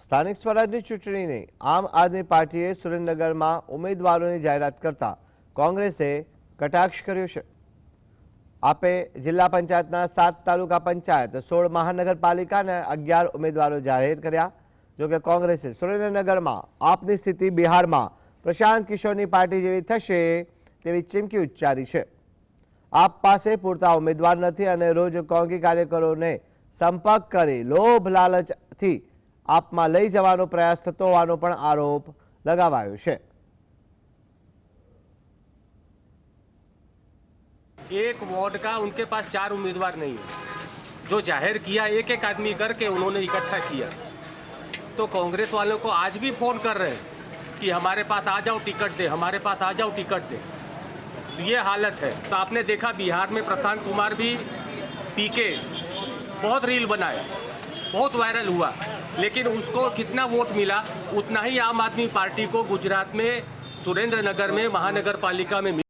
સ્થાનિક સ્વરાજની ચૂંટણીની આમ આદમી પાર્ટીએ સુરેન્દ્રનગરમાં ઉમેદવારોની જાહેરાત કરતા કોંગ્રેસે કટાક્ષ કર્યો છે। આપે જિલ્લા પંચાયતના 7 તાલુકા પંચાયત 16 મહાનગરપાલિકાના 11 ઉમેદવારો જાહેર કર્યા। જોકે કોંગ્રેસે સુરેન્દ્રનગરમાં આપની સ્થિતિ બિહારમાં પ્રશાંત કિશોરની પાર્ટી જેવી થશે તેવી ચીમકી ઉચ્ચારી છે। આપ પાસે પૂરતા ઉમેદવાર નથી અને રોજ કોંગી કાર્યકરોને સંપર્ક કરી લોભ લાલચથી આપમાં લઈ જવાનો પ્રયાસ થતો હોવાનો પણ આરોપ लगावायो है। एक वार्ड का उनके पास 4 उम्मीदवार नहीं है, जो जाहिर किया एक एक आदमी करके उन्होंने इकट्ठा किया। तो कांग्रेस वालों को आज भी फोन कर रहे हैं कि हमारे पास आ जाओ टिकट दे, हमारे पास आ जाओ टिकट दे। ये हालत है। तो आपने देखा बिहार में प्रशांत कुमार भी पीके बहुत रील बनाया, बहुत वायरल हुआ, लेकिन उसको कितना वोट मिला उतना ही आम आदमी पार्टी को गुजरात में सुरेंद्रनगर में महानगर पालिका में